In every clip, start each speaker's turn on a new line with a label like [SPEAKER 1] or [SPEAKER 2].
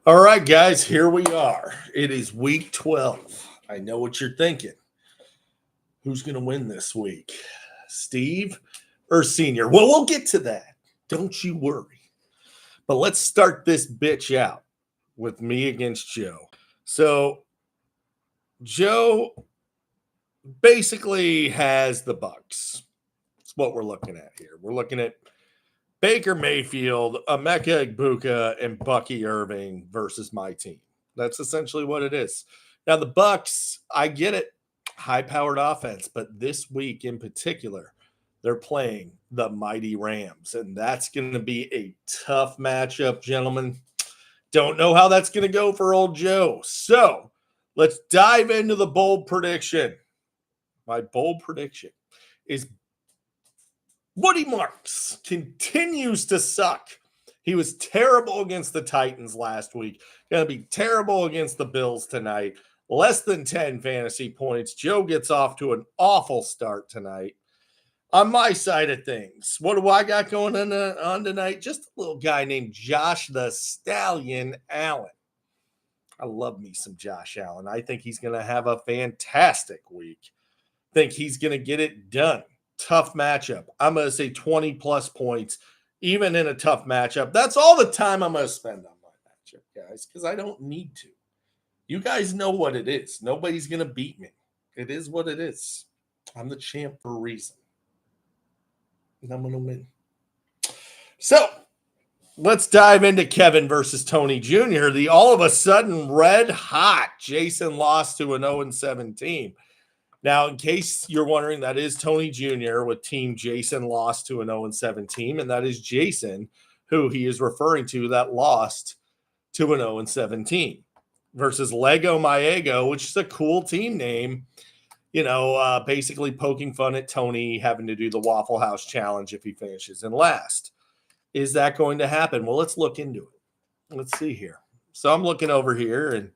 [SPEAKER 1] All right, guys, here we are. It is week 12. I know what you're thinking. Who's going to win this week? Steve or Senior? Well, we'll get to that. Don't you worry. But let's start this bitch out with me against Joe. So, Joe basically has the Bucks. That's what we're looking at here. We're looking at Baker Mayfield, Emeka Egbuka, and Bucky Irving versus my team. That's essentially what it is. Now the Bucks, I get it, high-powered offense, but this week in particular, they're playing the mighty Rams, and that's going to be a tough matchup, gentlemen. Don't know how that's going to go for old Joe. So let's dive into the bold prediction. My bold prediction is Woody Marks continues to suck. He was terrible against the Titans last week. Going to be terrible against the Bills tonight. Less than 10 fantasy points. Joe gets off to an awful start tonight. On my side of things, what do I got going on tonight? Just a little guy named Josh the Stallion Allen. I love me some Josh Allen. I think he's going to have a fantastic week. Think he's going to get it done. Tough matchup. I'm going to say 20 plus points, even in a tough matchup. That's all the time I'm going to spend on my matchup, guys, because I don't need to. You guys know what it is. Nobody's going to beat me. It is what it is. I'm the champ for a reason. And I'm going to win. So, let's dive into Kevin versus Tony Jr., the all of a sudden red hot Jason lost to an 0-7 team. Now, in case you're wondering, that is Tony Jr. with team Jason lost to an 0-7 team, and that is Jason, who he is referring to, that lost to an 0-7 team, versus Lego Maego, which is a cool team name, basically poking fun at Tony having to do the Waffle House challenge if he finishes in last. Is that going to happen? Well, let's look into it. Let's see here. So I'm looking over here, and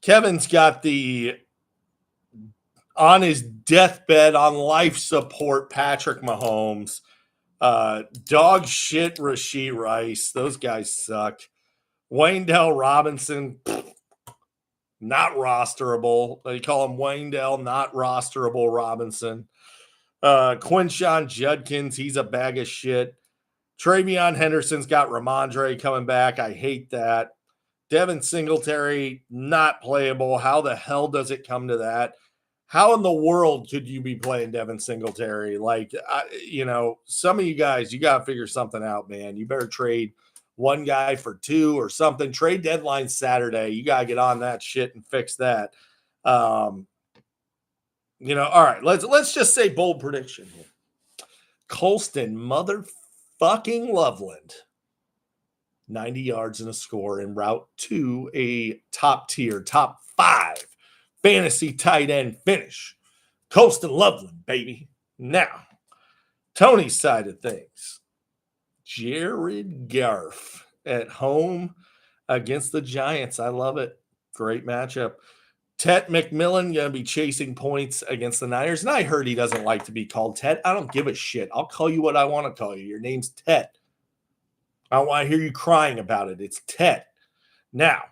[SPEAKER 1] Kevin's got the on his deathbed, on life support, Patrick Mahomes, dog shit Rashee Rice. Those guys suck. Wayndell Robinson, not rosterable. They call him Wayndell, not rosterable Robinson. Quinshawn Judkins, he's a bag of shit. Travion Henderson's got Ramondre coming back. I hate that. Devin Singletary, not playable. How the hell does it come to that? How in the world could you be playing Devin Singletary? Some of you guys, you got to figure something out, man. You better trade one guy for two or something. Trade deadline Saturday. You got to get on that shit and fix that. All right, let's just say bold prediction here. Colston motherfucking Loveland, 90 yards and a score en route to a top 5 fantasy tight end finish. Colston Loveland, baby. Now, Tony's side of things. Jared Goff at home against the Giants. I love it. Great matchup. Tet McMillan going to be chasing points against the Niners. And I heard he doesn't like to be called Tet. I don't give a shit. I'll call you what I want to call you. Your name's Tet. I don't want to hear you crying about it. It's Tet. Now,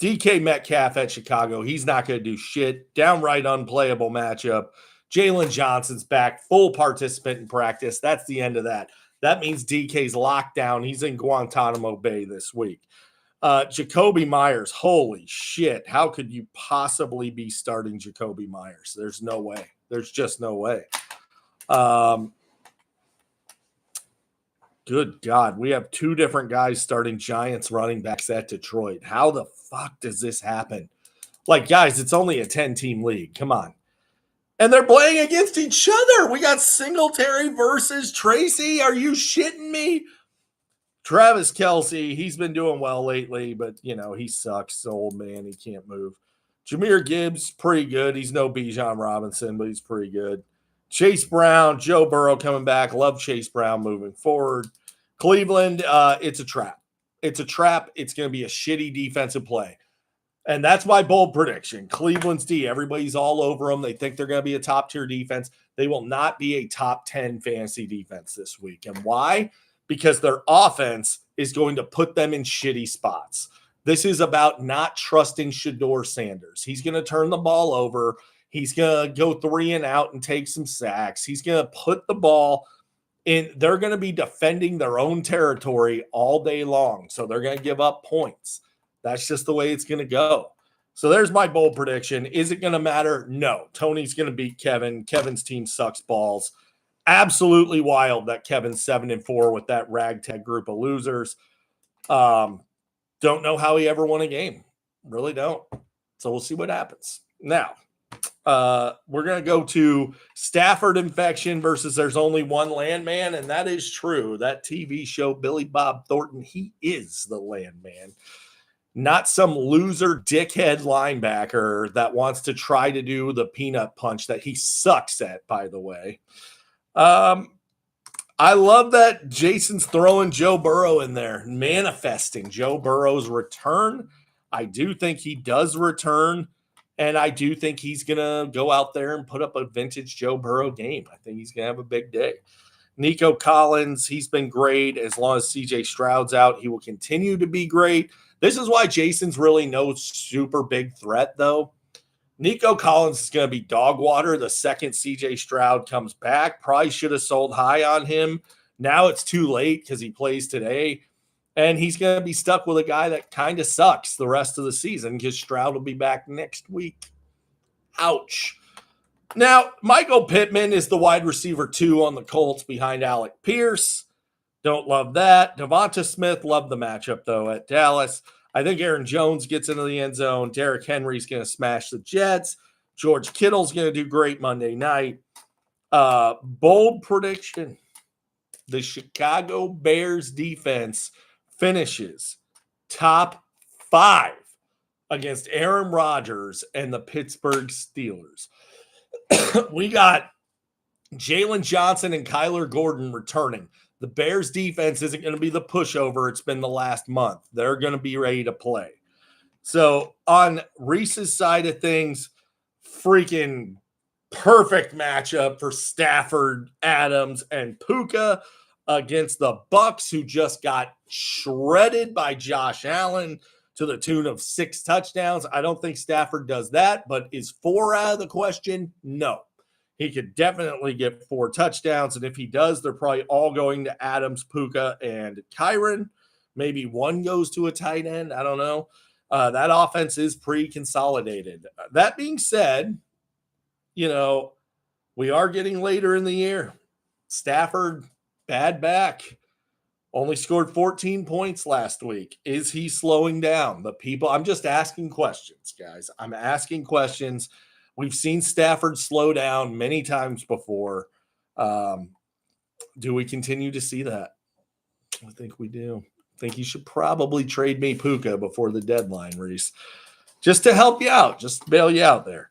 [SPEAKER 1] DK Metcalf at Chicago. He's not going to do shit. Downright unplayable matchup. Jalen Johnson's back. Full participant in practice. That's the end of that. That means DK's locked down. He's in Guantanamo Bay this week. Jacoby Myers. Holy shit. How could you possibly be starting Jacoby Myers? There's no way. There's just no way. Good God. We have two different guys starting Giants running backs at Detroit. How the fuck does this happen? Like, guys, it's only a 10-team league. Come on. And they're playing against each other. We got Singletary versus Tracy. Are you shitting me? Travis Kelce, he's been doing well lately, but, he sucks. He's an old man. He can't move. Jahmyr Gibbs, pretty good. He's no Bijan Robinson, but he's pretty good. Chase Brown, Joe Burrow coming back. Love Chase Brown moving forward. Cleveland, it's a trap. It's a trap. It's going to be a shitty defensive play. And that's my bold prediction. Cleveland's D, everybody's all over them. They think they're going to be a top-tier defense. They will not be a top 10 fantasy defense this week. And why? Because their offense is going to put them in shitty spots. This is about not trusting Shedeur Sanders. He's going to turn the ball over. He's going to go 3 and out and take some sacks. He's going to put the ball in. They're going to be defending their own territory all day long. So they're going to give up points. That's just the way it's going to go. So there's my bold prediction. Is it going to matter? No. Tony's going to beat Kevin. Kevin's team sucks balls. Absolutely wild that Kevin's 7-4 with that ragtag group of losers. Don't know how he ever won a game. Really don't. So we'll see what happens. Now, we're going to go to Stafford infection versus there's only one landman, and that is true. That TV show, Billy Bob Thornton, he is the landman. Not some loser dickhead linebacker that wants to try to do the peanut punch that he sucks at, by the way. I love that Jason's throwing Joe Burrow in there, manifesting Joe Burrow's return. I do think he does return, and I do think he's going to go out there and put up a vintage Joe Burrow game. I think he's going to have a big day. Nico Collins, he's been great. As long as CJ Stroud's out, he will continue to be great. This is why Jason's really no super big threat, though. Nico Collins is going to be dog water the second CJ Stroud comes back. Probably should have sold high on him. Now it's too late because he plays today. And he's going to be stuck with a guy that kind of sucks the rest of the season because Stroud will be back next week. Ouch. Now, Michael Pittman is the wide receiver 2 on the Colts behind Alec Pierce. Don't love that. Devonta Smith, love the matchup, though, at Dallas. I think Aaron Jones gets into the end zone. Derrick Henry's going to smash the Jets. George Kittle's going to do great Monday night. Bold prediction. The Chicago Bears defense finishes top 5 against Aaron Rodgers and the Pittsburgh Steelers. We got Jalen Johnson and Kyler Gordon returning. The Bears defense isn't going to be the pushover it's been the last month. They're going to be ready to play. So on Reese's side of things, freaking perfect matchup for Stafford, Adams, and Puka against the Bucs, who just got shredded by Josh Allen to the tune of 6 touchdowns. I don't think Stafford does that, but is 4 out of the question? No. He could definitely get 4 touchdowns, and if he does, they're probably all going to Adams, Puka, and Kyren. Maybe one goes to a tight end. I don't know. That offense is pre-consolidated. That being said, we are getting later in the year. Stafford, bad back. Only scored 14 points last week. Is he slowing down? I'm just asking questions, guys. I'm asking questions. We've seen Stafford slow down many times before. Do we continue to see that? I think we do. I think you should probably trade me Puka before the deadline, Reese. Just to help you out. Just bail you out there.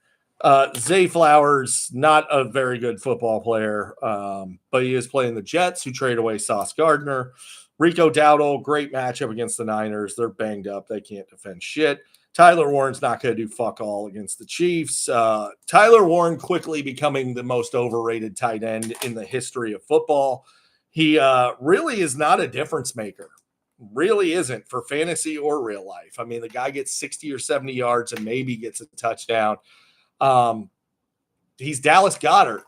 [SPEAKER 1] Zay Flowers, not a very good football player, but he is playing the Jets, who trade away Sauce Gardner. Rico Dowdle, great matchup against the Niners. They're banged up. They can't defend shit. Tyler Warren's not going to do fuck all against the Chiefs. Tyler Warren quickly becoming the most overrated tight end in the history of football. He really is not a difference maker. Really isn't for fantasy or real life. I mean, the guy gets 60 or 70 yards and maybe gets a touchdown. He's Dallas Goedert.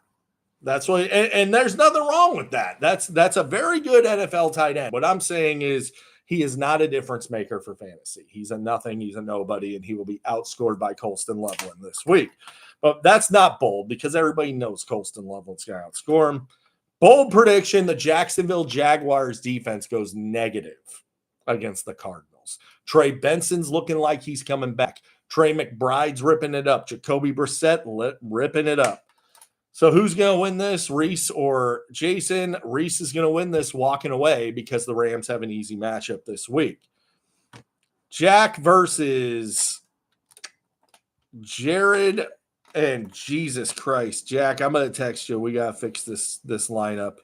[SPEAKER 1] That's what, and there's nothing wrong with that. That's a very good NFL tight end. What I'm saying is, he is not a difference maker for fantasy. He's a nothing. He's a nobody, and he will be outscored by Colston Loveland this week. But that's not bold because everybody knows Colston Loveland's going to outscore him. Bold prediction, the Jacksonville Jaguars defense goes negative against the Cardinals. Trey Benson's looking like he's coming back. Trey McBride's ripping it up. Jacoby Brissett ripping it up. So who's going to win this, Reese or Jason? Reese is going to win this walking away because the Rams have an easy matchup this week. Jack versus Jared, and Jesus Christ. Jack, I'm going to text you. We got to fix this lineup.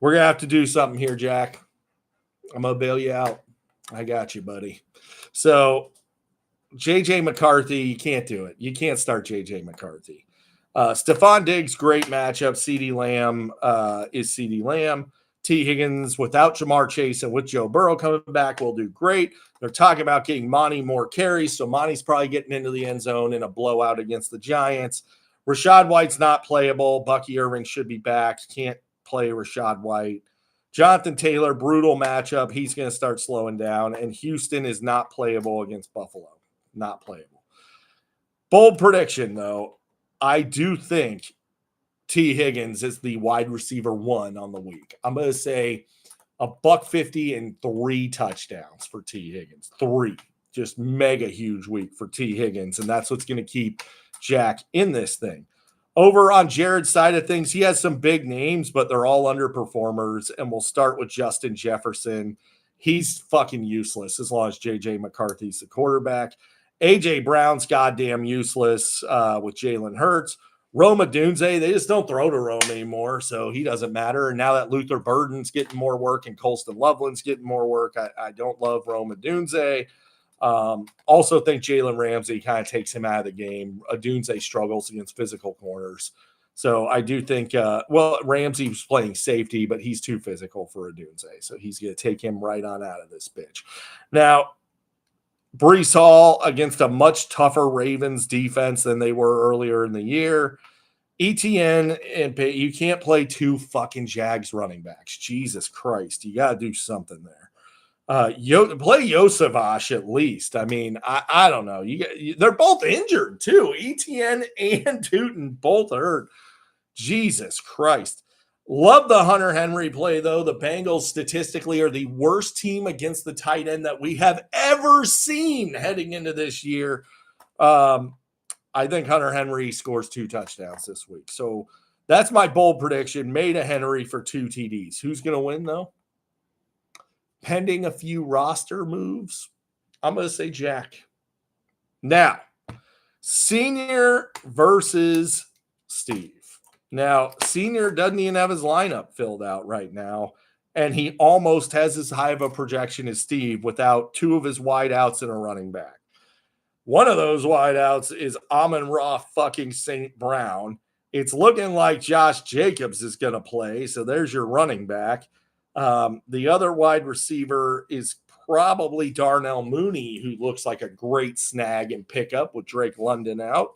[SPEAKER 1] We're going to have to do something here, Jack. I'm going to bail you out. I got you, buddy. So J.J. McCarthy, you can't do it. You can't start J.J. McCarthy. Stephon Diggs, great matchup. CeeDee Lamb is CeeDee Lamb. T. Higgins without Jamar Chase and with Joe Burrow coming back will do great. They're talking about getting Monty more carries, so Monty's probably getting into the end zone in a blowout against the Giants. Rachaad White's not playable. Bucky Irving should be back. Can't play Rachaad White. Jonathan Taylor, brutal matchup. He's going to start slowing down. And Houston is not playable against Buffalo. Not playable. Bold prediction, though. I do think T. Higgins is the wide receiver 1 on the week. I'm going to say $150 and 3 touchdowns for T. Higgins. 3. Just mega huge week for T. Higgins. And that's what's going to keep Jack in this thing. Over on Jared's side of things, he has some big names, but they're all underperformers. And we'll start with Justin Jefferson. He's fucking useless as long as J.J. McCarthy's the quarterback. A.J. Brown's goddamn useless with Jalen Hurts. Rome Odunze, they just don't throw to Rome anymore, so he doesn't matter. And now that Luther Burden's getting more work and Colston Loveland's getting more work, I don't love Rome Odunze. Also think Jalen Ramsey kind of takes him out of the game. Odunze struggles against physical corners. So I do think, Ramsey was playing safety, but he's too physical for Odunze. So he's going to take him right on out of this bitch. Now, Breece Hall against a much tougher Ravens defense than they were earlier in the year. ETN, and you can't play 2 fucking Jags running backs. Jesus Christ. You got to do something there. Play Yosavash at least. I mean, I don't know. They're both injured too. ETN and Tootin both hurt. Jesus Christ. Love the Hunter Henry play, though. The Bengals statistically are the worst team against the tight end that we have ever seen heading into this year. I think Hunter Henry scores 2 touchdowns this week. So that's my bold prediction. Made a Henry for 2 TDs. Who's going to win, though? Pending a few roster moves, I'm going to say Jack. Now, Senior versus Steve. Now, Senior doesn't even have his lineup filled out right now, and he almost has as high of a projection as Steve without 2 of his wideouts and a running back. One of those wideouts is Amon-Ra fucking St. Brown. It's looking like Josh Jacobs is going to play, so there's your running back. The other wide receiver is probably Darnell Mooney, who looks like a great snag and pickup with Drake London out.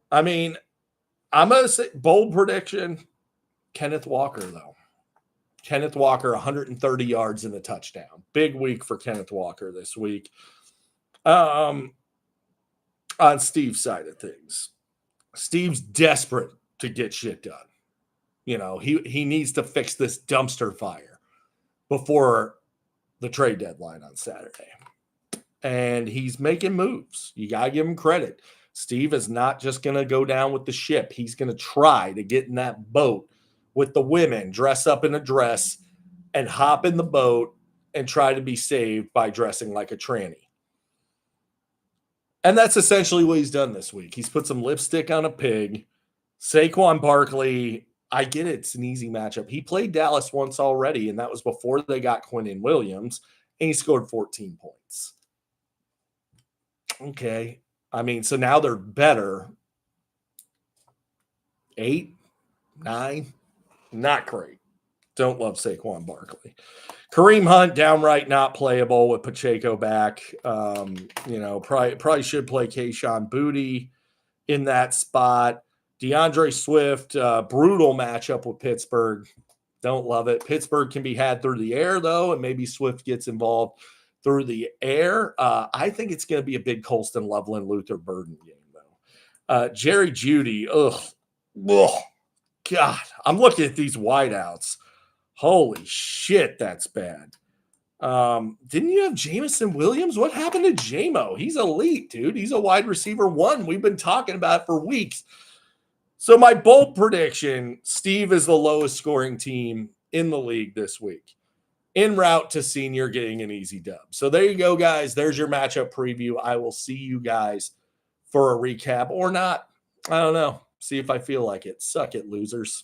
[SPEAKER 1] I mean, I'm going to say bold prediction, Kenneth Walker, though. Kenneth Walker, 130 yards and a touchdown. Big week for Kenneth Walker this week. On Steve's side of things, Steve's desperate to get shit done. You know, he needs to fix this dumpster fire before the trade deadline on Saturday. And he's making moves. You got to give him credit. Steve is not just going to go down with the ship. He's going to try to get in that boat with the women, dress up in a dress, and hop in the boat and try to be saved by dressing like a tranny. And that's essentially what he's done this week. He's put some lipstick on a pig. Saquon Barkley, I get it. It's an easy matchup. He played Dallas once already, and that was before they got Quinnen Williams, and he scored 14 points. Okay. I mean, so now they're better. 8, 9, not great. Don't love Saquon Barkley. Kareem Hunt, downright not playable with Pacheco back. Probably should play Kayshon Boutte in that spot. DeAndre Swift, brutal matchup with Pittsburgh. Don't love it. Pittsburgh can be had through the air, though, and maybe Swift gets involved through the air. I think it's going to be a big Colston Loveland Luther Burden game, though. Jerry Jeudy, God, I'm looking at these wideouts. Holy shit, that's bad. Didn't you have Jameson Williams? What happened to JMO? He's elite, dude. He's a wide receiver 1. We've been talking about it for weeks. So my bold prediction, Steve is the lowest scoring team in the league this week. En route to Senior getting an easy dub. So there you go, guys. There's your matchup preview. I will see you guys for a recap or not. I don't know. See if I feel like it. Suck it, losers.